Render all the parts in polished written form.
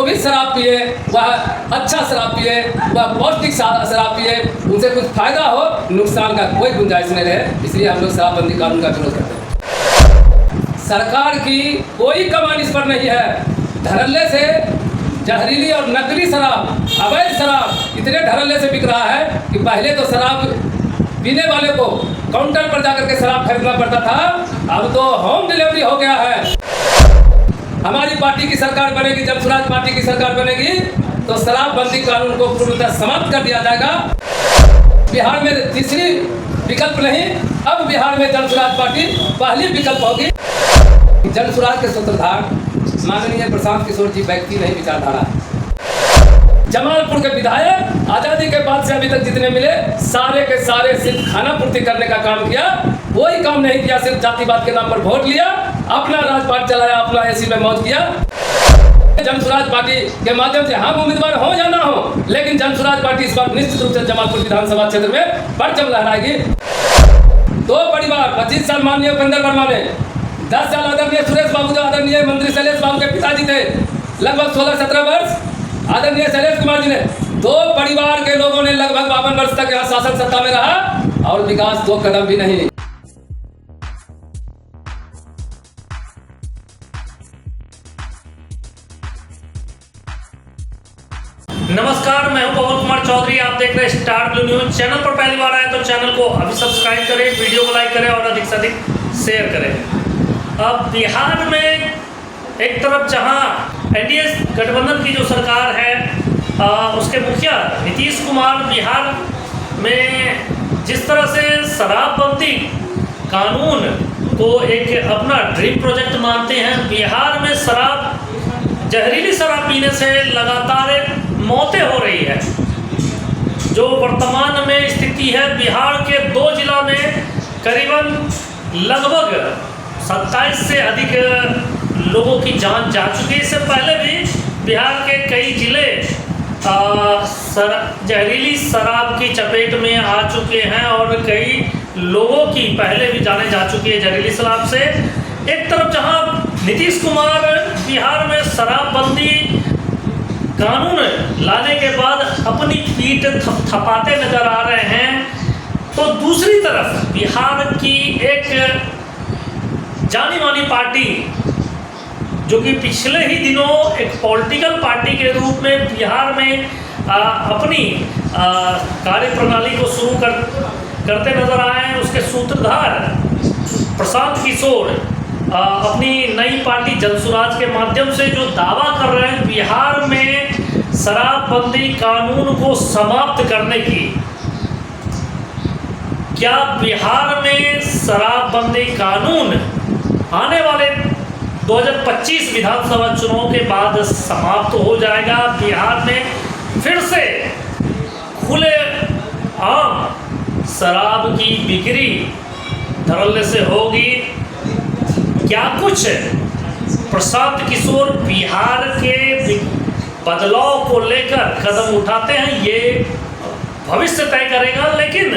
भी शराब पिए, वह अच्छा शराब पिए, वह पौष्टिक शराब पिए, उनसे कुछ फायदा हो, नुकसान का कोई गुंजाइश नहीं रहे। इसलिए हम लोग शराबबंदी कानून का विरोध करते हैं। सरकार की कोई कमान इस पर नहीं है। धड़ल्ले से जहरीली और नकली शराब, अवैध शराब इतने धड़ल्ले से बिक रहा है कि पहले तो शराब पीने वाले को काउंटर पर जाकर के शराब खरीदना पड़ता था, अब तो होम डिलीवरी हो गया है। हमारी पार्टी की सरकार बनेगी, जब स्वराज पार्टी की सरकार बनेगी तो शराबबंदी कानून को पूर्णतः समाप्त कर दिया जाएगा। बिहार में तीसरी विकल्प नहीं, अब बिहार में जन स्वराज पार्टी पहली विकल्प होगी। जन स्वराज के सूत्रधार माननीय प्रशांत किशोर जी व्यक्ति नहीं, विचारधारा है। जमालपुर के विधायक आज़ादी के बाद से अभी तक जितने मिले सारे के सारे सिर्फ खाना पूर्ति करने का काम किया, कोई काम नहीं किया। सिर्फ जातिवाद के नाम पर वोट लिया, अपना राजपाट चलाया, अपना एसी में मौज किया। जन स्वराज पार्टी के माध्यम से हम उम्मीदवार हो या ना हो, लेकिन जन स्वराज पार्टी इस बार निश्चित रूप से जमालपुर विधानसभा क्षेत्र में परचम लहराएगी। 2 बड़ी बार 25 साल माननीय उपेंद्र वर्मा ने, 10 साल आदरणीय सुरेश बाबू जो आदरणीय मंत्री शैलेश बाबू के पिताजी थे, लगभग 16-17 वर्ष आदरणीय शैलेश कुमार जी ने, 2 परिवार के लोगों ने लगभग 52 वर्ष तक यहाँ शासन सत्ता में रहा और विकास 2 कदम भी नहीं। नमस्कार, मैं हूं पवन कुमार चौधरी। आप देख रहे हैं स्टार ब्लू न्यूज। चैनल पर पहली बार आए तो चैनल को अभी सब्सक्राइब करें, वीडियो को लाइक करें और अधिक से अधिक शेयर करें। अब बिहार में एक तरफ जहां एनडीए गठबंधन की जो सरकार है, उसके मुखिया नीतीश कुमार बिहार में जिस तरह से शराबबंदी कानून को एक अपना ड्रीम प्रोजेक्ट मानते हैं, बिहार में जहरीली शराब पीने से लगातार मौतें हो रही है। जो वर्तमान में स्थिति है, बिहार के 2 जिला में करीबन लगभग 27 से अधिक लोगों की जान जा चुकी है। इससे पहले भी बिहार के कई जिले जहरीली शराब की चपेट में आ चुके हैं और कई लोगों की पहले भी जाने जा चुकी है जहरीली शराब से। एक तरफ जहां नीतीश कुमार बिहार में शराबबंदी कानून लाने के बाद अपनी पीठ थपथपाते नजर आ रहे हैं, तो दूसरी तरफ बिहार की एक जानी मानी पार्टी जो कि पिछले ही दिनों एक पॉलिटिकल पार्टी के रूप में बिहार में अपनी कार्यप्रणाली को शुरू करते नजर आए हैं, उसके सूत्रधार प्रशांत किशोर अपनी नई पार्टी जन स्वराज के माध्यम से जो दावा कर रहे हैं बिहार में शराबबंदी कानून को समाप्त करने की। क्या बिहार में शराबबंदी कानून आने वाले 2025 विधानसभा चुनाव के बाद समाप्त हो जाएगा? बिहार में फिर से खुले आम शराब की बिक्री धड़ल्ले से होगी? क्या कुछ प्रशांत किशोर बिहार के बदलाव को लेकर कदम उठाते हैं, ये भविष्य तय करेगा। लेकिन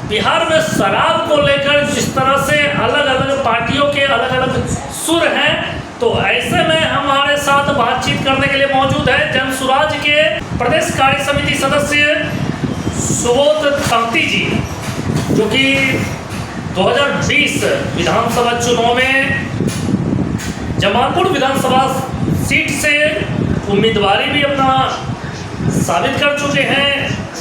बिहार में शराब को लेकर जिस तरह से अलग अलग पार्टियों के अलग अलग सुर हैं, तो ऐसे में हमारे साथ बातचीत करने के लिए मौजूद है जन स्वराज के प्रदेश कार्य समिति सदस्य सुबोध खंगती जी, जो कि 2020 विधानसभा चुनाव में जमालपुर विधानसभा सीट से उम्मीदवारी भी अपना साबित कर चुके हैं।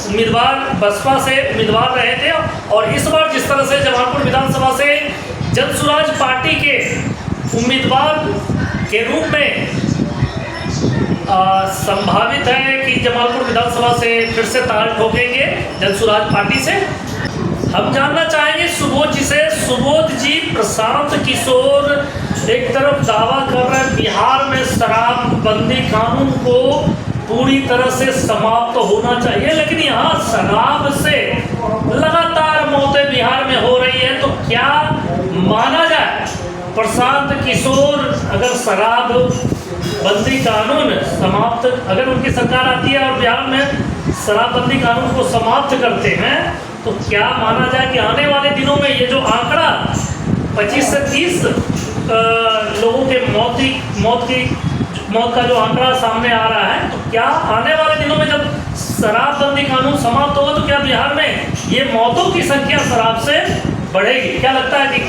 उम्मीदवार बसपा से उम्मीदवार रहे थे और इस बार जिस तरह से जमालपुर विधानसभा से जन स्वराज पार्टी के उम्मीदवार के रूप में संभावित है कि जमालपुर विधानसभा से फिर से ताल ठोकेंगे जन स्वराज पार्टी से। हम जानना चाहेंगे सुबोध जी से। सुबोध जी, प्रशांत किशोर एक तरफ दावा कर रहे हैं बिहार में शराबबंदी कानून को पूरी तरह से समाप्त होना चाहिए, लेकिन यहाँ शराब से लगातार मौतें बिहार में हो रही है, तो क्या माना जाए प्रशांत किशोर अगर शराबबंदी कानून समाप्त, अगर उनकी सरकार आती है और बिहार में शराबबंदी कानून को समाप्त करते हैं, तो क्या माना जाए कि आने वाले दिनों में ये जो आंकड़ा 25 से 30 लोगों के मौत का जो आंकड़ा सामने आ रहा है, तो क्या आने वाले दिनों में जब शराबबंदी कानून समाप्त होगा तो क्या बिहार में ये मौतों की संख्या शराब से बढ़ेगी? क्या लगता है कि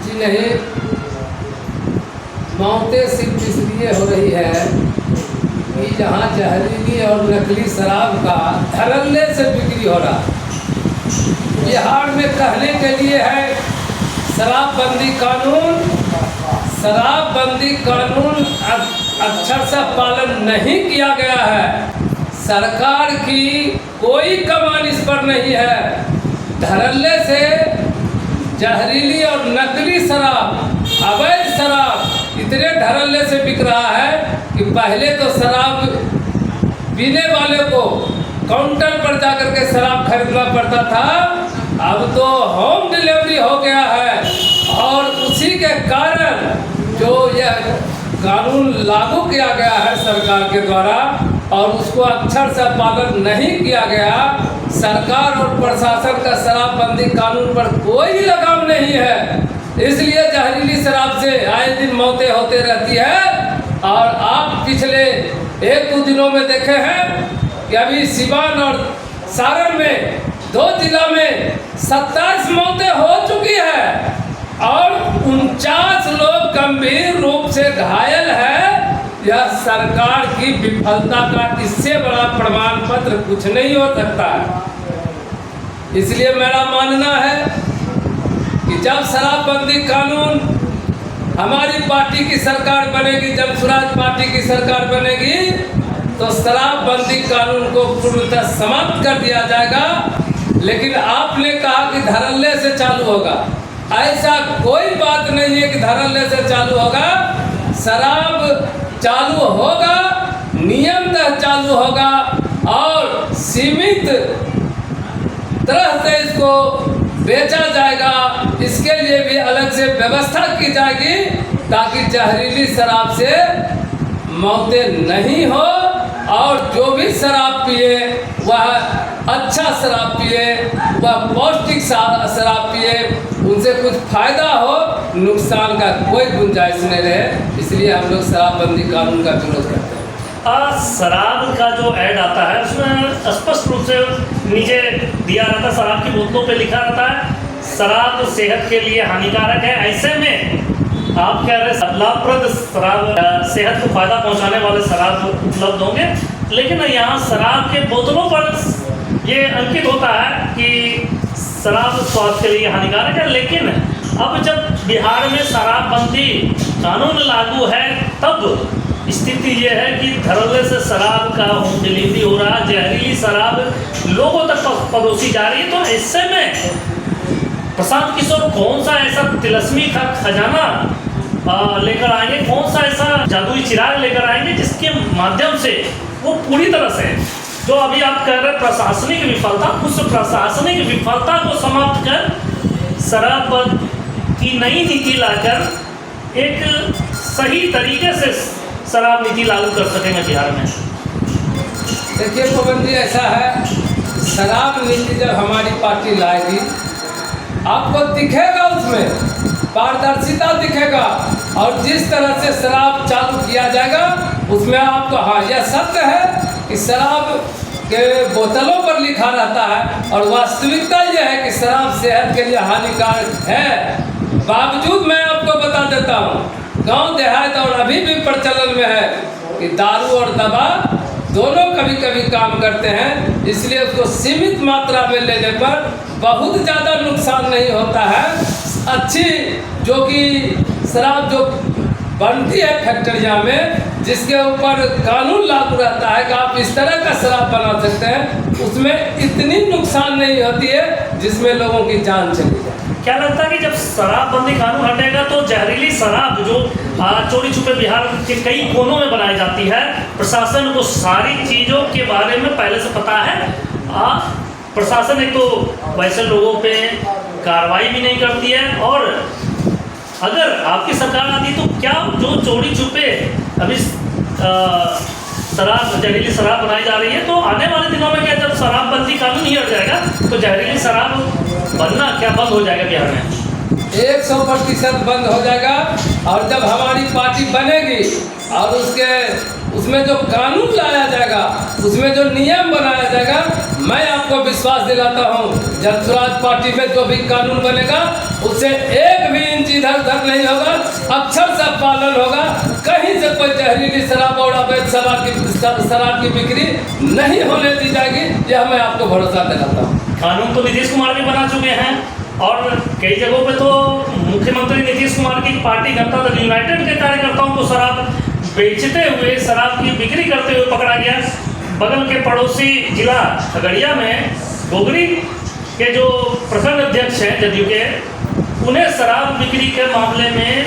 जी नहीं, मौतें सिर्फ इसलिए हो रही है कि जहाँ जहरीली और नकली शराब का धड़ल्ले से बिक्री हो रहा है। बिहार में कहने के लिए है शराबबंदी कानून, शराबबंदी कानून अक्षर से पालन नहीं किया गया है। सरकार की कोई कमान इस पर नहीं है। धड़ल्ले से जहरीली और नकली शराब, अवैध शराब इतने धड़ल्ले से बिक रहा है कि पहले तो शराब पीने वाले को काउंटर पर जाकर के शराब खरीदना पड़ता था, अब तो होम डिलीवरी हो गया है। और उसी के कारण जो यह कानून लागू किया गया है सरकार के द्वारा और उसको अक्षर से पालन नहीं किया गया, सरकार और प्रशासन का शराबबंदी कानून पर कोई लगाव नहीं है। इसलिए जहरीली शराब से आए दिन मौतें होते रहती है। और आप पिछले 1-2 दिनों में देखे हैं कि अभी सिवान और सारण में 2 जिला में 27 मौतें हो चुकी है और 49 लोग गंभीर रूप से घायल है। यह सरकार की विफलता का इससे बड़ा प्रमाण पत्र कुछ नहीं हो सकता है। इसलिए मेरा मानना है कि जब शराबबंदी कानून हमारी पार्टी की सरकार बनेगी, जब स्वराज पार्टी की सरकार बनेगी, तो शराबबंदी कानून को पूर्णतः समाप्त कर दिया जाएगा। लेकिन आपने कहा कि धड़ल्ले से चालू होगा, ऐसा कोई बात नहीं है कि धड़ल्ले से चालू होगा। शराब चालू होगा, नियमतः चालू होगा और सीमित तरह से इसको बेचा जाएगा। इसके लिए भी अलग से व्यवस्था की जाएगी ताकि जहरीली शराब से मौतें नहीं हो और जो भी शराब पिए वह अच्छा शराब पिए, वह पौष्टिक शराब पिए, उनसे कुछ फायदा हो, नुकसान का कोई गुंजाइश नहीं रहे। इसलिए हम लोग शराबबंदी कानून का विरोध करते हैं। शराब का जो ऐड आता है उसमें स्पष्ट रूप से नीचे दिया रहता है, शराब की बोतलों पे लिखा रहता है शराब सेहत के लिए हानिकारक है। ऐसे में आप कह रहे हैं लाभप्रद शराब, सेहत को फायदा पहुंचाने वाले शराब उपलब्ध होंगे, लेकिन यहाँ शराब के बोतलों पर ये अंकित होता है कि शराब स्वास्थ्य के लिए हानिकारक है। लेकिन अब जब बिहार में शराबबंदी कानून लागू है तब स्थिति ये है कि धड़ल्ले से शराब का होम डिलीवरी हो रहा है, जहरीली शराब लोगों तक परोसी जा रही है। तो ऐसे में प्रशांत किशोर कौन सा ऐसा तिलस्मी का खजाना लेकर आएंगे, कौन सा ऐसा जादुई चिराग लेकर आएंगे जिसके माध्यम से वो पूरी तरह से जो अभी आप कह रहे हैं प्रशासनिक विफलता, उस प्रशासनिक विफलता को समाप्त कर शराब की नई नीति लाकर एक सही तरीके से शराब नीति लागू कर सकेंगे बिहार में? देखिए पवन जी, ऐसा है, शराब नीति जब हमारी पार्टी लाएगी आपको दिखेगा, उसमें पारदर्शिता दिखेगा और जिस तरह से शराब चालू किया जाएगा उसमें आपको, हाँ यह सत्य है कि शराब के बोतलों पर लिखा रहता है और वास्तविकता यह है कि शराब सेहत के लिए हानिकारक है। बावजूद मैं आपको बता देता हूँ, गांव देहात और अभी भी प्रचलन में है कि दारू और दवा दोनों कभी कभी काम करते हैं। इसलिए उसको सीमित मात्रा में लेने पर बहुत ज़्यादा नुकसान नहीं होता है। अच्छी जो कि शराब जो बनती है फैक्ट्रियाँ में, जिसके ऊपर कानून लागू रहता है कि आप इस तरह का शराब बना सकते हैं, उसमें इतनी नुकसान नहीं होती है जिसमें लोगों की जान चली जाए। क्या लगता है कि जब शराबबंदी कानून हटेगा तो जहरीली शराब जो चोरी छुपे बिहार के कई कोनों में बनाई जाती है, प्रशासन को सारी चीज़ों के बारे में पहले से पता है, प्रशासन एक तो वैसे लोगों पे कार्रवाई भी नहीं करती है, और अगर आपकी सरकार आती तो क्या जो चोरी छुपे अभी शराब, जहरीली शराब बनाई जा रही है, तो आने वाले दिनों में क्या जब शराबबंदी कानून ही हट जाएगा तो जहरीली शराब बनना क्या बंद हो जाएगा बिहार में? 100% बंद हो जाएगा। और जब हमारी पार्टी बनेगी और उसमें जो कानून लाया जाएगा, उसमें जो नियम बनाया जाएगा, मैं आपको विश्वास दिलाता हूँ जन स्वराज पार्टी में जो भी कानून बनेगा उससे एक भी इंच इधर उधर नहीं होगा, अक्षर से पालन होगा। कहीं से कोई जहरीली शराब और अवैध शराब की बिक्री नहीं होने दी जाएगी, यह मैं आपको भरोसा दिलाता हूँ। कानून तो नीतीश कुमार भी बना चुके हैं और कई जगहों पे तो मुख्यमंत्री नीतीश कुमार की पार्टी जनता दल यूनाइटेड के कार्यकर्ताओं को शराब बेचते हुए, शराब की बिक्री करते हुए पकड़ा गया। बगल के पड़ोसी जिला खगड़िया में गोगरी के जो प्रखंड अध्यक्ष हैं जदयू के, उन्हें शराब बिक्री के मामले में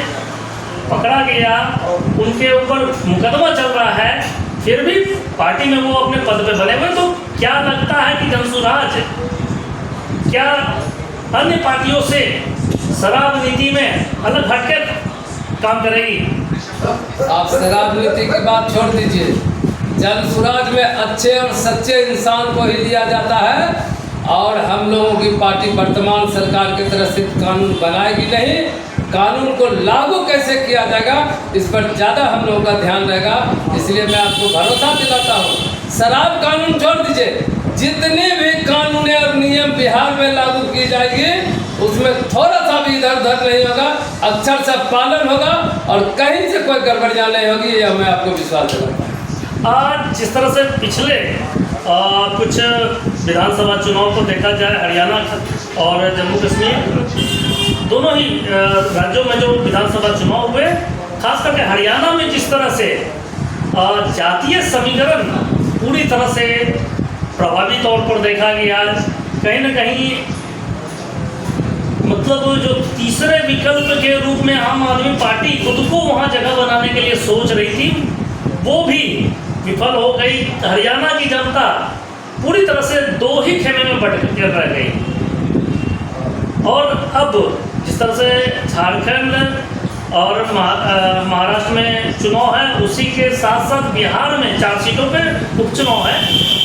पकड़ा गया, उनके ऊपर मुकदमा चल रहा है, फिर भी पार्टी में वो अपने पद पे बने हुए। तो क्या लगता है कि जनसुराज क्या अन्य पार्टियों से शराब नीति में अलग हटकर काम करेगी? आप शराब नीति की बात छोड़ दीजिए। जनसुराज में अच्छे और सच्चे इंसान को ही लिया जाता है और हम लोगों की पार्टी वर्तमान सरकार की तरफ से कानून बनाएगी नहीं। कानून को लागू कैसे किया जाएगा इस पर ज़्यादा हम लोगों का ध्यान रहेगा, इसलिए मैं आपको भरोसा दिलाता हूँ। शराब कानून छोड़ दीजिए, जितने भी कानून और नियम बिहार में लागू की जाएगी उसमें थोड़ा सा भी इधर उधर नहीं होगा, अक्षर से पालन होगा और कहीं से कोई गड़बड़ियाँ नहीं होगी, यह मैं आपको विश्वास दिलाता हूँ। आज जिस तरह से पिछले कुछ विधानसभा चुनाव को देखा जाए, हरियाणा और जम्मू कश्मीर दोनों ही राज्यों में जो विधानसभा चुनाव हुए, खास करके हरियाणा में जिस तरह से जातीय समीकरण पूरी तरह से प्रभावी तौर पर देखा गया, कहीं न कहीं मतलब जो तीसरे विकल्प के रूप में आम आदमी पार्टी खुद को वहाँ जगह बनाने के लिए सोच रही थी, वो भी विफल हो गई। हरियाणा की जनता पूरी तरह से दो ही खेमे में बट कर रह गई। और अब जिस तरह से झारखंड और महाराष्ट्र में चुनाव है, उसी के साथ साथ बिहार में 4 सीटों पे उपचुनाव है।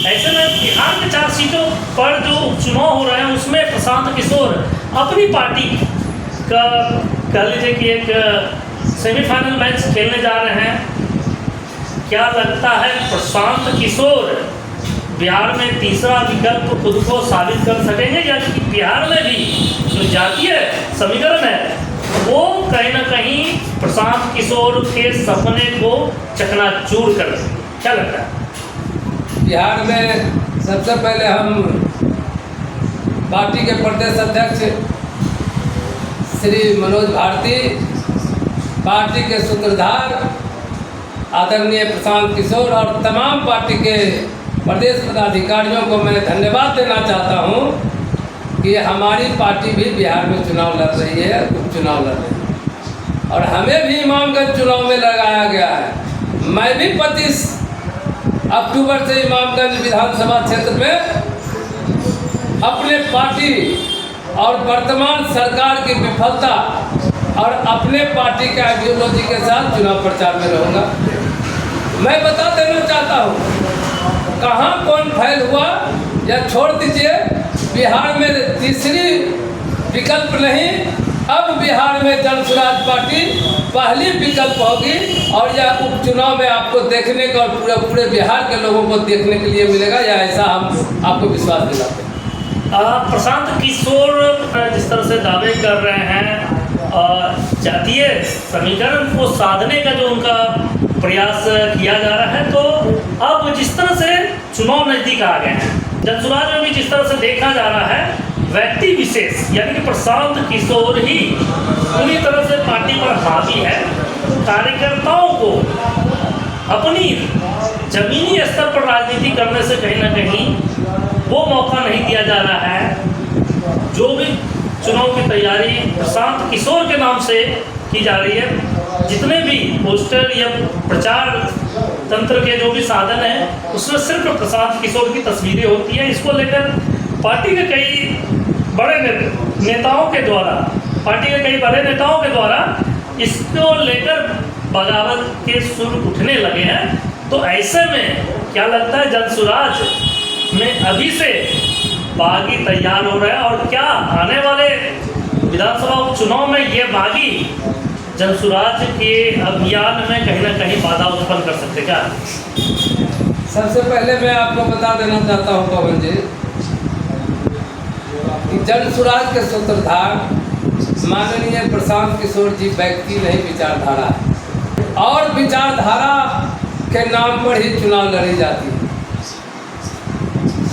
ऐसे में बिहार के 4 सीटों पर जो उपचुनाव हो रहे हैं उसमें प्रशांत किशोर अपनी पार्टी का कह लीजिए कि एक सेमीफाइनल मैच खेलने जा रहे हैं। क्या लगता है प्रशांत किशोर बिहार में तीसरा विकल्प खुद को साबित कर सकेंगे, या कि बिहार में भी जो जातीय समीकरण है वो कहीं ना कहीं प्रशांत किशोर के सपने को चकनाचूर कर? क्या लगता है? बिहार में सबसे पहले हम पार्टी के प्रदेश अध्यक्ष श्री मनोज भारती, पार्टी के सूत्रधार आदरणीय प्रशांत किशोर और तमाम पार्टी के प्रदेश पदाधिकारियों को मैं धन्यवाद देना चाहता हूं कि हमारी पार्टी भी बिहार में चुनाव लड़ रही है, उपचुनाव लड़ रही है और हमें भी इमामगंज चुनाव में लगाया गया है। मैं भी 25 अक्टूबर से इमामगंज विधानसभा क्षेत्र में अपने पार्टी और वर्तमान सरकार की विफलता और अपने पार्टी के आइडियोलॉजी के साथ चुनाव प्रचार में रहूँगा। मैं बता देना चाहता हूँ कहाँ कौन फैल हुआ या छोड़ दीजिए, बिहार में तीसरी विकल्प नहीं, अब बिहार में जनसुराज पार्टी पहली विकल्प होगी और यह उपचुनाव में आपको देखने का और पूरे बिहार के लोगों को देखने के लिए मिलेगा, या ऐसा हम आपको विश्वास दिलाते हैं। प्रशांत किशोर जिस तरह से दावे कर रहे हैं जातीय समीकरण को साधने का जो उनका प्रयास किया जा रहा है, तो अब जिस तरह से चुनाव नज़दीक आ गए हैं, जनसुराज में भी जिस तरह से देखा जा रहा है व्यक्ति विशेष यानी कि प्रशांत किशोर ही पूरी तरह से पार्टी पर हावी है। कार्यकर्ताओं को अपनी जमीनी स्तर पर राजनीति करने से कहीं ना कहीं वो मौका नहीं दिया जा रहा है। जो भी चुनाव की तैयारी प्रशांत किशोर के नाम से की जा रही है, जितने भी पोस्टर या प्रचार तंत्र के जो भी साधन हैं उसमें सिर्फ प्रशांत किशोर की तस्वीरें होती हैं। इसको लेकर पार्टी के कई बड़े नेताओं के द्वारा इसको लेकर बगावत के सुर उठने लगे हैं। तो ऐसे में क्या लगता है जनसुराज में अभी से बागी तैयार हो रहा है और क्या आने वाले तो विधानसभा उपचुनाव में ये बागी जनसुराज के अभियान में कहीं ना कहीं बाधा उत्पन्न कर सकते क्या? सबसे पहले मैं आपको बता देना चाहता हूँ पवन जी कि जनसुराज के सूत्रधार माननीय प्रशांत किशोर जी व्यक्ति नहीं विचारधारा है, और विचारधारा के नाम पर ही चुनाव लड़ी जाती है।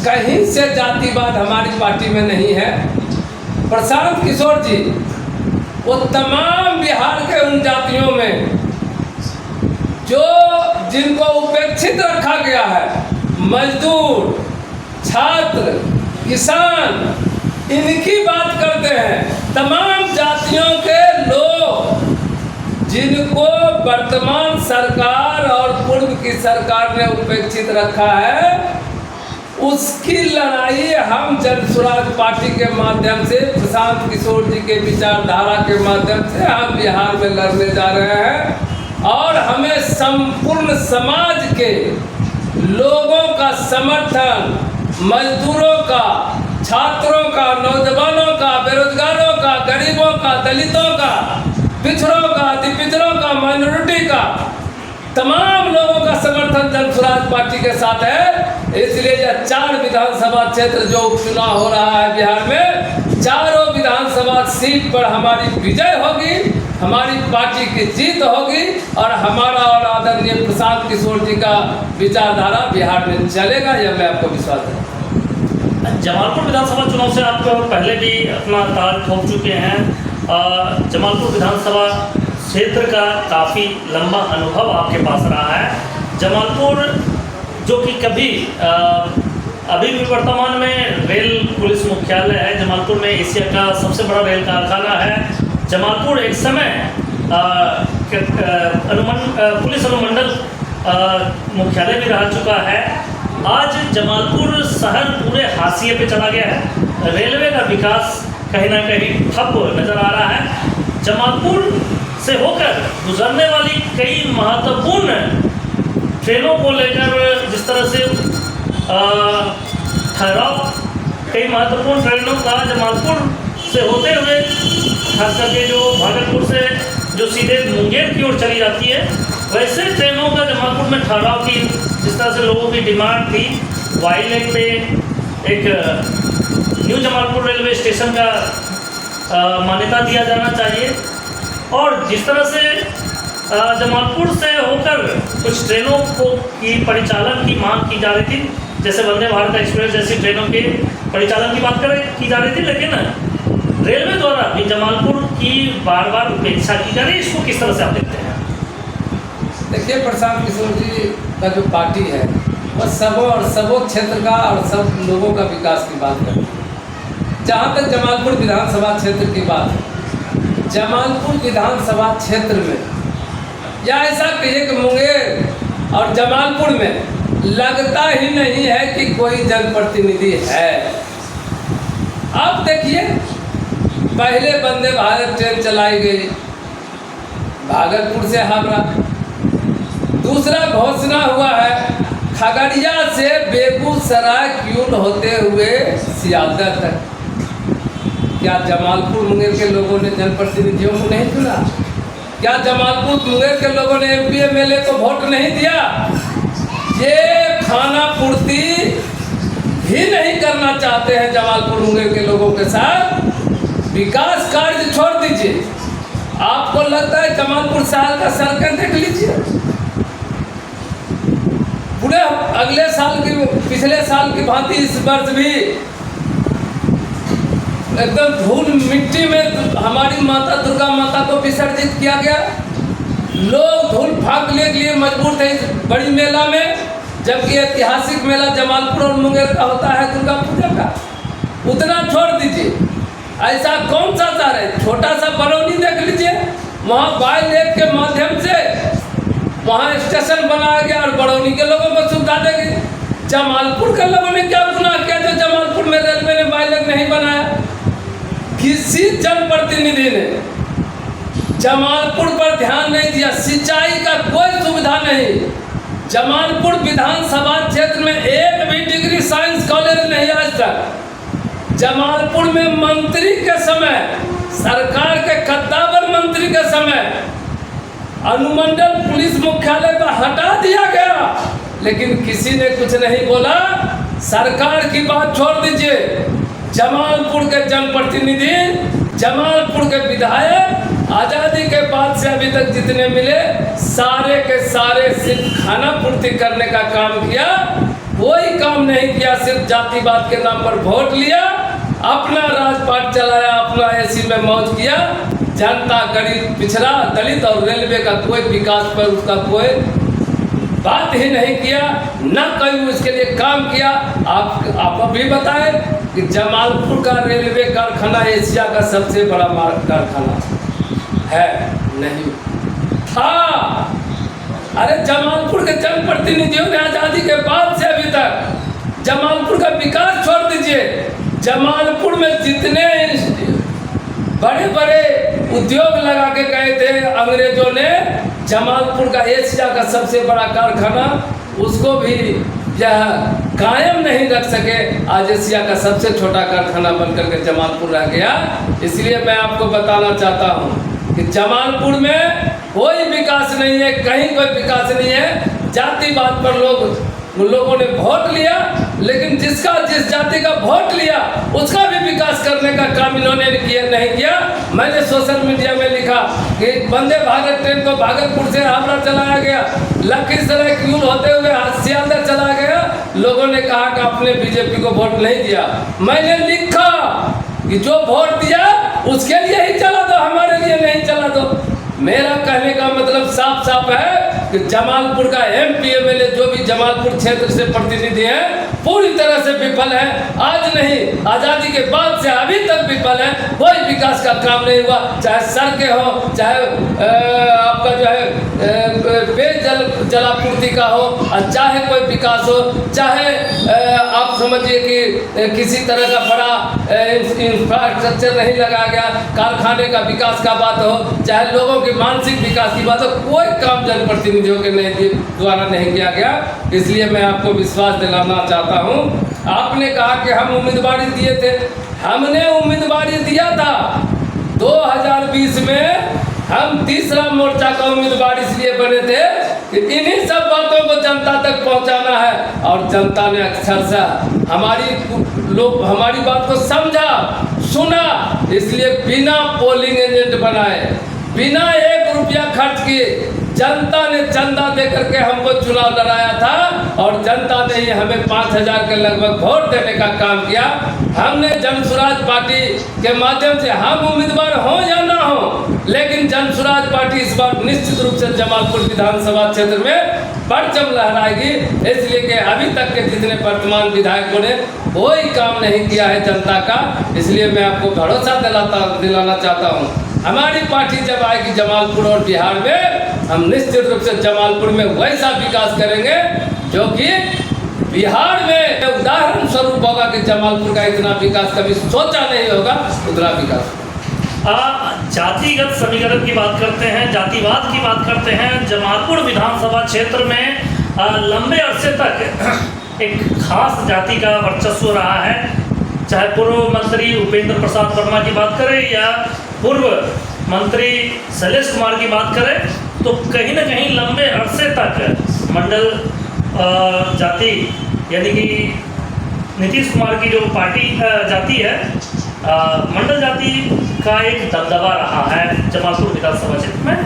कहीं से जातिवाद हमारी पार्टी में नहीं है। प्रशांत किशोर जी वो तमाम बिहार के उन जातियों में जो जिनको उपेक्षित रखा गया है, मजदूर, छात्र, किसान, इनकी बात करते हैं। तमाम जातियों के लोग जिनको वर्तमान सरकार और पूर्व की सरकार ने उपेक्षित रखा है, उसकी लड़ाई हम जनसुराज पार्टी के माध्यम से, प्रशांत किशोर जी के विचारधारा के माध्यम से हम बिहार में लड़ने जा रहे हैं। और हमें संपूर्ण समाज के लोगों का समर्थन, मजदूरों का, छात्रों का, नौजवानों का, बेरोजगारों का, गरीबों का, दलितों का, पिछड़ों का, अति पिछड़ों का, माइनॉरिटी का, तमाम लोगों का समर्थन जनसुराज पार्टी के साथ है। इसलिए यह 4 विधानसभा क्षेत्र जो उपचुनाव हो रहा है बिहार में, चारों विधानसभा सीट पर हमारी विजय होगी, हमारी पार्टी की जीत होगी और हमारा और आदरणीय प्रशांत किशोर जी का विचारधारा बिहार में चलेगा, यह मैं आपको विश्वास है। जमालपुर विधानसभा चुनाव से आप पहले भी अपना ताल ठोक चुके हैं। जमालपुर विधानसभा क्षेत्र का काफ़ी लंबा अनुभव आपके पास रहा है। जमालपुर जो कि कभी अभी भी वर्तमान में रेल पुलिस मुख्यालय है, जमालपुर में एशिया का सबसे बड़ा रेल कारखाना है। जमालपुर एक समय पुलिस अनुमंडल मुख्यालय भी रह चुका है। आज जमालपुर शहर पूरे हाशिए पे चला गया है। रेलवे का विकास कहीं ना कहीं ठप नज़र आ रहा है। जमालपुर से होकर गुजरने वाली कई महत्वपूर्ण ट्रेनों को लेकर जिस तरह से ठहराव, कई महत्वपूर्ण ट्रेनों का जमालपुर से होते हुए खास करके जो भागलपुर से जो सीधे मुंगेर की ओर चली जाती है, वैसे ट्रेनों का जमालपुर में ठहराव की जिस तरह से लोगों की डिमांड थी, वाई लेक पे एक न्यू जमालपुर रेलवे स्टेशन का मान्यता दिया जाना चाहिए। और जिस तरह से जमालपुर से होकर कुछ ट्रेनों की परिचालन की मांग की जा रही थी, जैसे वंदे भारत एक्सप्रेस जैसी ट्रेनों के परिचालन की बात की जा रही थी, लेकिन रेलवे द्वारा भी जमालपुर की बार बार उपेक्षा की जा रही है। इसको किस तरह से आप देखते हैं? देखिए, प्रशांत किशोर जी का जो पार्टी है वह सबों क्षेत्र का और सब लोगों का विकास की बात करती है। जहाँ तक जमालपुर विधानसभा क्षेत्र की बात है, जमालपुर विधानसभा क्षेत्र में या ऐसा कहिए कि मुंगेर और जमालपुर में लगता ही नहीं है कि कोई जनप्रतिनिधि है। अब देखिए, पहले वंदे भारत ट्रेन चलाई गई भागलपुर से हावड़ा, दूसरा घोषणा हुआ है खगड़िया से बेगूसराय क्यूल होते हुए सियालदह तक। क्या जमालपुर मुंगेर के लोगों ने जनप्रतिनिधियों को नहीं चुना? क्या जमालपुर मुंगेर के लोगों ने MP MLA को वोट नहीं दिया? ये खाना पूर्ति भी नहीं करना चाहते हैं जमालपुर मुंगेर के लोगों के साथ। विकास कार्य छोड़ दीजिए, आपको लगता है जमालपुर शहर का सड़कें देख लीजिए, पूरे अगले साल की, पिछले साल की भांति इस वर्ष भी एकदम धूल मिट्टी में हमारी माता दुर्गा माता को विसर्जित किया गया। लोग धूल फांकने के लिए मजबूर थे इस बड़ी मेला में, जबकि ऐतिहासिक मेला जमालपुर और मुंगेर का होता है दुर्गा पूजा का। उतना छोड़ दीजिए, ऐसा कौन सा चाह रहे? छोटा सा बरौनी देख लीजिए, वहाँ वाई लेक के माध्यम से वहाँ स्टेशन बनाया गया और बरौनी के लोगों को सुविधा देगी। जमालपुर के लोगों ने क्या गुनाह किया जो जमालपुर में रेलवे ने वाई लेक नहीं बनाया? किसी जनप्रतिनिधि ने जमालपुर पर ध्यान नहीं दिया। सिंचाई का कोई सुविधा नहीं। जमालपुर विधानसभा क्षेत्र में एक भी डिग्री साइंस कॉलेज नहीं आज तक। जमालपुर में मंत्री के समय सरकार के कद्दावर मंत्री के समय अनुमंडल पुलिस मुख्यालय को हटा दिया गया, लेकिन किसी ने कुछ नहीं बोला। सरकार की बात छोड़ दीजिए, जमालपुर के जनप्रतिनिधि, जमालपुर के विधायक आज़ादी के बाद से अभी तक जितने मिले सारे के सारे सिर्फ खाना पूर्ति करने का काम किया, कोई काम नहीं किया। सिर्फ जातिवाद के नाम पर वोट लिया, अपना राजपाट चलाया, अपना एसी में मौज किया। जनता, गरीब, पिछड़ा, दलित और रेलवे का कोई विकास पर उसका कोई बात ही नहीं किया, न कोई उसके लिए काम किया। आप अभी बताएं कि जमालपुर का रेलवे कारखाना एशिया का सबसे बड़ा कारखाना है, नहीं था। अरे जमालपुर के जनप्रतिनिधियों ने आज़ादी के बाद से अभी तक जमालपुर का विकास छोड़ दीजिए, जमालपुर में जितने बड़े बड़े उद्योग लगा के गए थे अंग्रेजों ने, जमालपुर का एशिया का सबसे बड़ा कारखाना, उसको भी यह कायम नहीं रख सके। आज एशिया का सबसे छोटा कारखाना बनकर के जमालपुर रह गया। इसलिए मैं आपको बताना चाहता हूँ कि जमालपुर में कोई विकास नहीं है, कहीं कोई विकास नहीं है। जातिवाद पर लोगों ने वोट लिया, लेकिन जिस जाति का वोट लिया उसका भी विकास करने का काम इन्होंने नहीं किया। मैंने सोशल मीडिया में लिखा कि वंदे भारत ट्रेन को भागलपुर से हावड़ा चलाया गया, लखीसराय क्यूल होते हुए सियालदह चला गया। लोगों ने कहा कि आपने बीजेपी को वोट नहीं दिया। मैंने लिखा कि जो वोट दिया उसके लिए ही चला दो, हमारे लिए नहीं चला दो। मेरा कहने का मतलब साफ साफ है कि जमालपुर का MP MLA जो भी जमालपुर क्षेत्र से प्रतिनिधि हैं पूरी तरह से विफल है। आज नहीं, आज़ादी के बाद से अभी तक विफल है। कोई विकास का काम नहीं हुआ, चाहे सड़कें हो, चाहे आपका जो है पेयजल जलापूर्ति का हो, चाहे कोई विकास हो, चाहे आप समझिए कि किसी तरह का बड़ा इंफ्रास्ट्रक्चर नहीं लगाया गया, कारखाने का विकास का बात हो, चाहे लोगों के मानसिक विकास की बात हो, कोई काम जनप्रतिनिधियों के द्वारा नहीं किया गया। इसलिए मैं आपको विश्वास दिलाना चाहता हूँ। आपने कहा कि हम उम्मीदवारी दिए थे, हमने उम्मीदवारी दिया था 2020 में। हम तीसरा मोर्चा का उम्मीदवार इसलिए बने थे कि इन्हीं सब बातों को जनता तक पहुंचाना है, और जनता ने अक्षरशः हमारी बात को समझा, सुना। इसलिए बिना पोलिंग एजेंट बनाए, बिना 1 रुपया खर्च किए जनता ने चंदा दे करके हमको चुनाव लड़ाया था, और जनता ने ही हमें 5000 के लगभग वोट देने का काम किया। हमने जनसुराज पार्टी के माध्यम से, हम उम्मीदवार हों या ना हो, लेकिन जनसुराज पार्टी इस बार निश्चित रूप से जमालपुर विधानसभा क्षेत्र में परचम लहराएगी। इसलिए कि अभी तक के जितने वर्तमान विधायकों ने कोई काम नहीं किया है जनता का। इसलिए मैं आपको भरोसा दिलाना चाहता हूँ, हमारी पार्टी जब आएगी जमालपुर और बिहार में, हम निश्चित रूप से जमालपुर में वैसा विकास करेंगे जो कि बिहार में उदाहरण स्वरूप होगा कि जमालपुर का इतना विकास कभी सोचा नहीं होगा, उतना विकास। जातिगत समीकरण की बात करते हैं, जातिवाद की बात करते हैं। जमालपुर विधानसभा क्षेत्र में लंबे अरसे तक एक खास जाति का वर्चस्व रहा है। चाहे पूर्व मंत्री उपेंद्र प्रसाद वर्मा की बात करें या पूर्व मंत्री शैलेश कुमार की बात करें, तो कहीं ना कहीं लंबे अरसे तक मंडल जाति यानी कि नीतीश कुमार की जो पार्टी जाति है, मंडल जाति का एक दबदबा रहा है जमालपुर विधानसभा क्षेत्र में।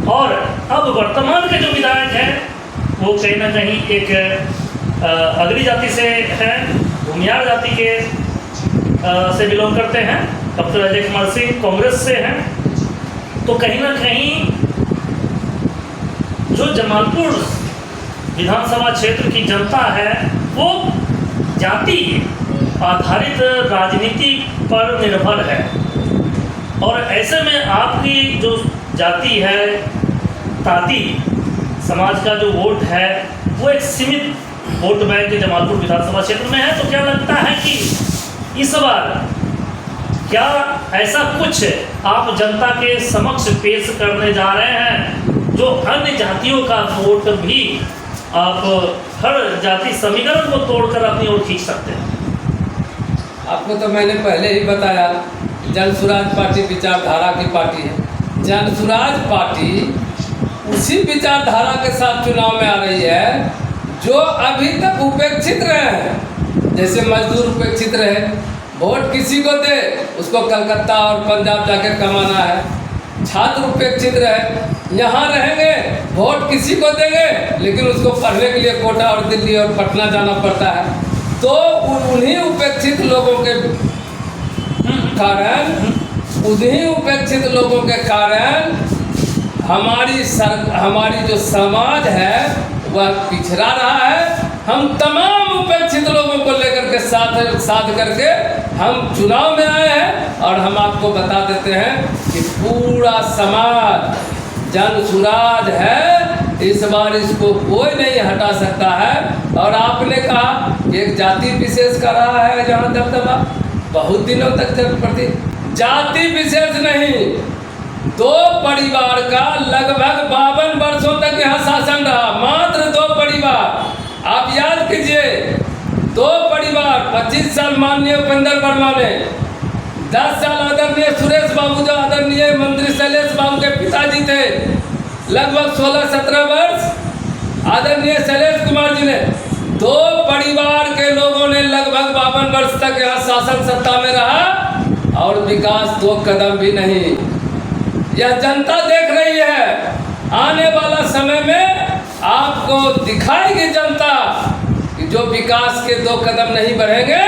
और अब वर्तमान के जो विधायक हैं वो कहीं ना कहीं एक अगरी जाति से है, भूमियार जाति के से बिलोंग करते हैं। डॉक्टर अजय कुमार सिंह कांग्रेस से हैं। तो कहीं ना कहीं जो जमालपुर विधानसभा क्षेत्र की जनता है वो जाति आधारित राजनीति पर निर्भर है, और ऐसे में आपकी जो जाति है, ताती समाज का जो वोट है वो एक सीमित वोट बैंक जमालपुर विधानसभा क्षेत्र में है। तो क्या लगता है कि इस बार क्या ऐसा कुछ आप जनता के समक्ष पेश करने जा रहे हैं जो अन्य जातियों का वोट भी आप हर जाति समीकरण को तोड़कर अपनी ओर खींच सकते हैं? आपको तो मैंने पहले ही बताया, जनसुराज पार्टी विचारधारा की पार्टी है। जनसुराज पार्टी उसी विचारधारा के साथ चुनाव में आ रही है जो अभी तक उपेक्षित रहे हैं। जैसे मजदूर उपेक्षित रहे, वोट किसी को दे उसको कलकत्ता और पंजाब जाकर कमाना है। छात्र उपेक्षित रहे, यहाँ रहेंगे वोट किसी को देंगे लेकिन उसको पढ़ने के लिए कोटा और दिल्ली और पटना जाना पड़ता है। तो उन्हीं उपेक्षित लोगों के कारण हमारी जो समाज है वह पिछड़ा रहा है। हम तमाम उपेक्षित लोगों को लेकर के साथ करके हम चुनाव में आए हैं और हम आपको बता देते हैं कि पूरा समाज जनसुराज है। इस बार इसको कोई नहीं हटा सकता है। और आपने कहा एक जाति विशेष का रहा है जहाँ दबदबा बहुत दिनों तक चल पड़ती। जाति विशेष नहीं, दो परिवार का लगभग 52 वर्षों तक यहाँ शासन रहा। मात्र 2 परिवार, आप याद कीजिए, 2 परिवार। 25 साल माननीय उपेंद्र वर्मा ने, 10 साल आदरणीय सुरेश बाबू जो आदरणीय मंत्री शैलेश बाबू के पिताजी थे, लगभग 16-17 वर्ष आदरणीय शैलेश कुमार जी ने। 2 परिवार के लोगों ने लगभग 52 वर्ष तक यहाँ शासन सत्ता में रहा और विकास 2 कदम भी नहीं। यह जनता देख रही है। आने वाला समय में आपको दिखाएगी जनता कि जो विकास के 2 कदम नहीं बढ़ेंगे,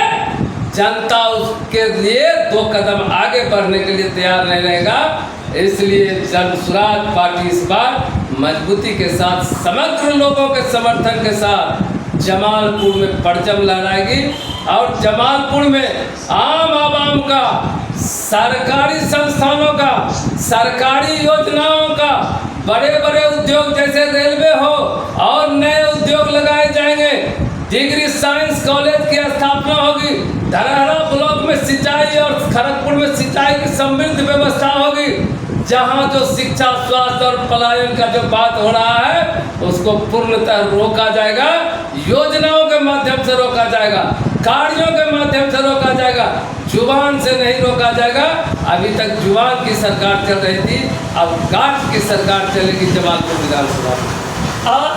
जनता उसके लिए 2 कदम आगे बढ़ने के लिए तैयार नहीं रहेगा। इसलिए जनसुराज पार्टी इस बार मजबूती के साथ समग्र लोगों के समर्थन के साथ जमालपुर में परचम लहराएगी और जमालपुर में आम आवाम का, सरकारी संस्थानों का, सरकारी योजनाओं का, बड़े बड़े उद्योग जैसे रेलवे हो और नए उद्योग लगाए जाएंगे। डिग्री साइंस कॉलेज की स्थापना होगी। धरहरा ब्लॉक में सिंचाई और खड़गपुर में सिंचाई की समृद्ध व्यवस्था होगी। जहाँ जो शिक्षा, स्वास्थ्य और पलायन का जो बात हो रहा है उसको पूर्णतः रोका जाएगा। योजनाओं के माध्यम से रोका जाएगा, कार्यों के माध्यम से रोका जाएगा, जुबान से नहीं रोका जाएगा। अभी तक जुबान की सरकार चल रही थी, अब गांठ की सरकार चलेगी जमालपुर विधानसभा में।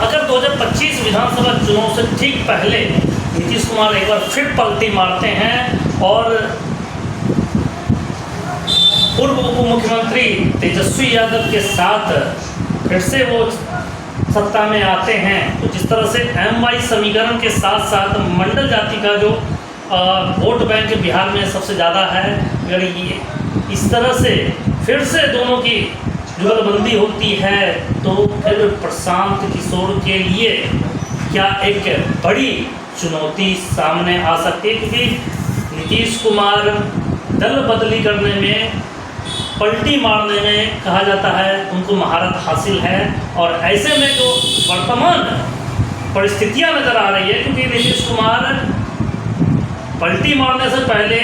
अगर 2025 विधानसभा चुनाव से ठीक पहले नीतीश कुमार एक बार फिर पलटी मारते हैं और पूर्व उप मुख्यमंत्री तेजस्वी यादव के साथ फिर से वो सत्ता में आते हैं, तो जिस तरह से MY समीकरण के साथ साथ मंडल जाति का जो वोट बैंक बिहार में सबसे ज़्यादा है, अगर ये इस तरह से फिर से दोनों की जुगलबंदी होती है तो फिर प्रशांत किशोर के लिए क्या एक बड़ी चुनौती सामने आ सकती है। क्योंकि नीतीश कुमार दल बदली करने में, पलटी मारने में कहा जाता है उनको महारत हासिल है। और ऐसे में जो वर्तमान परिस्थितियां नज़र आ रही है, क्योंकि नीतीश कुमार पलटी मारने से पहले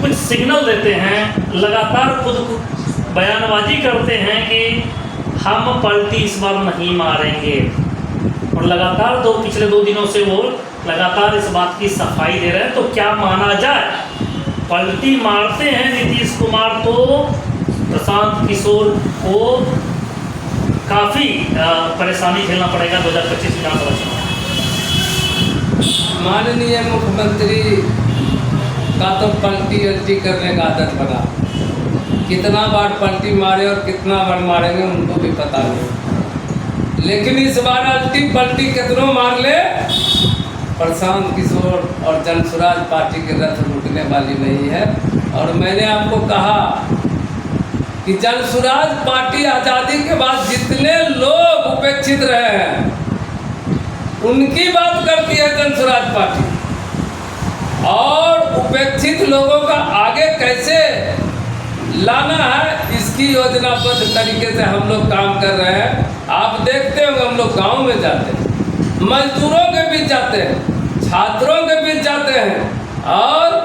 कुछ सिग्नल देते हैं, लगातार खुद बयानबाजी करते हैं कि हम पलटी इस बार नहीं मारेंगे, और लगातार पिछले 2 दिनों से वो लगातार इस बात की सफाई दे रहे हैं। तो क्या माना जाए, पलटी मारते हैं नीतीश कुमार तो प्रशांत किशोर को काफ़ी परेशानी झेलना पड़ेगा 2025 विधानसभा चुनाव। माननीय मुख्यमंत्री का तो पलटी अल्टी करने का आदत बना, कितना बार पलटी मारे और कितना बार मारेंगे उनको भी पता नहीं। लेकिन इस बार अल्टी पलटी कितनों मार ले, प्रशांत किशोर और जनसुराज पार्टी की रथ रुकने वाली नहीं है। और मैंने आपको कहा कि जनसुराज पार्टी आज़ादी के बाद जितने लोग उपेक्षित रहे हैं उनकी बात करती है जनसुराज पार्टी, और उपेक्षित लोगों का आगे कैसे लाना है इसकी योजनाबद्ध तरीके से हम लोग काम कर रहे हैं। आप देखते होंगे हम लोग गांव में जाते हैं, मजदूरों के बीच जाते हैं, छात्रों के बीच जाते हैं और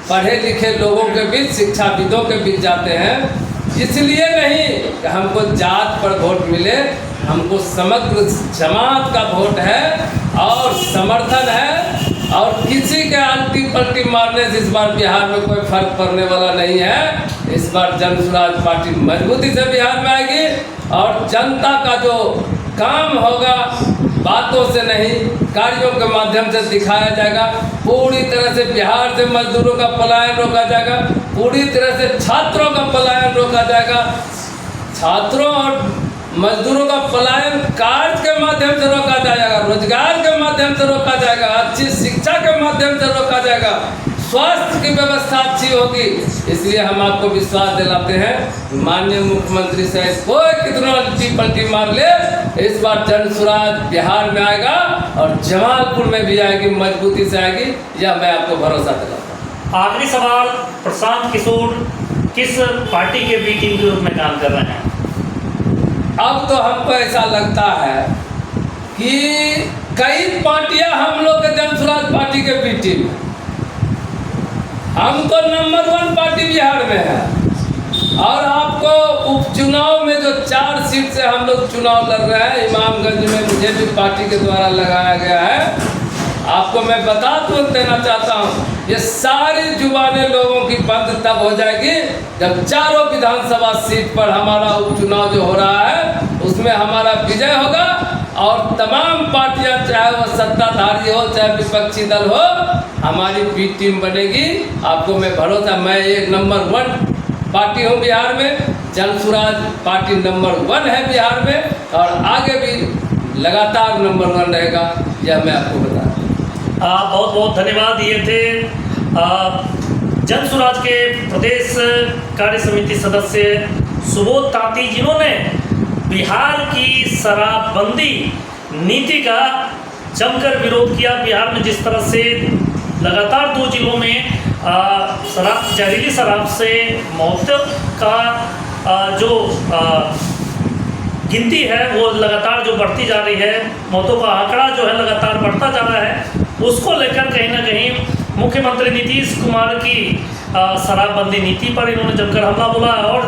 पढ़े लिखे लोगों के बीच, शिक्षाविदों के बीच जाते हैं। इसलिए नहीं कि हमको जात पर वोट मिले, हमको समग्र जमात का वोट है और समर्थन है और किसी के आलती पलटी मारने से इस बार बिहार में कोई फर्क पड़ने वाला नहीं है। इस बार जन स्वराज पार्टी मजबूती से बिहार में आएगी और जनता का जो काम होगा बातों से नहीं कार्यों के माध्यम से दिखाया जाएगा। पूरी तरह से बिहार से मजदूरों का पलायन रोका जाएगा, पूरी तरह से छात्रों का पलायन रोका जाएगा। छात्रों और मजदूरों का पलायन कार्य के माध्यम से रोका जाएगा, रोजगार के माध्यम से रोका जाएगा, अच्छी शिक्षा के माध्यम से रोका जाएगा, स्वास्थ्य की व्यवस्था अच्छी होगी। इसलिए हम आपको विश्वास दिलाते हैं माननीय मुख्यमंत्री से कोई कितना उल्टी पलटी मार ले, इस बार जन स्वराज बिहार में आएगा और जमालपुर में भी आएगी, मजबूती से आएगी, यह मैं आपको भरोसा दिलाता हूँ। आखिरी सवाल, प्रशांत किशोर किस पार्टी के बी टीम के रूप में काम कर रहे हैं? अब तो हमको ऐसा लगता है कि कई पार्टियां हम लोग के जन स्वराज पार्टी के बी टीम है। हम तो नंबर 1 पार्टी बिहार में है और आपको उपचुनाव में जो 4 सीट से हम लोग चुनाव लड़ रहे हैं, इमामगंज में मुझे भी पार्टी के द्वारा लगाया गया है। आपको मैं बता देना चाहता हूँ, ये सारी जुबानें लोगों की बंद तब हो जाएगी जब चारों विधानसभा सीट पर हमारा उपचुनाव जो हो रहा है उसमें हमारा विजय होगा और तमाम पार्टियां, चाहे वो सत्ताधारी हो चाहे विपक्षी दल हो, हमारी बी टीम बनेगी। आपको मैं भरोसा, मैं एक नंबर 1 पार्टी हूँ बिहार में, जन स्वराज पार्टी नंबर 1 है बिहार में और आगे भी लगातार नंबर 1 रहेगा, यह मैं आपको बता दूँ। बहुत बहुत धन्यवाद। ये थे जन स्वराज के प्रदेश कार्य समिति सदस्य सुबोध तांती, जिन्होंने बिहार की शराबबंदी नीति का जमकर विरोध किया। बिहार में जिस तरह से लगातार 2 जिलों में शराब, जहरीली शराब से मौत का जो गिनती है वो लगातार जो बढ़ती जा रही है, मौतों का आंकड़ा जो है लगातार बढ़ता जा रहा है, उसको लेकर कहीं ना कहीं मुख्यमंत्री नीतीश कुमार की शराबबंदी नीति पर इन्होंने जमकर हमला बोला और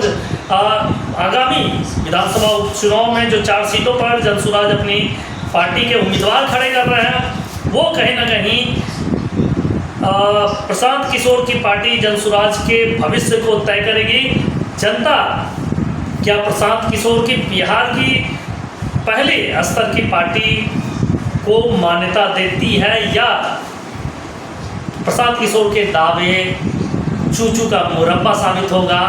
आगामी विधानसभा उपचुनाव में जो 4 सीटों पर जन स्वराज अपनी पार्टी के उम्मीदवार खड़े कर रहे हैं, वो कहीं ना कहीं प्रशांत किशोर की पार्टी जन स्वराज के भविष्य को तय करेगी। जनता क्या प्रशांत किशोर की बिहार की पहले स्तर की पार्टी को मान्यता देती है या प्रशांत किशोर के दावे चूचू का मुरब्बा साबित होगा,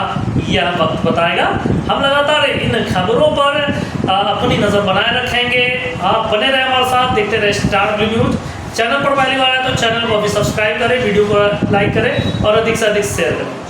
यह वक्त बताएगा। हम लगातार इन खबरों पर अपनी नज़र बनाए रखेंगे। आप बने रहे हमारे साथ, देखते रहे स्टार ब्लू न्यूज़। चैनल पर पहली बार आए तो चैनल को अभी सब्सक्राइब करें, वीडियो को लाइक करें और अधिक से अधिक शेयर करें।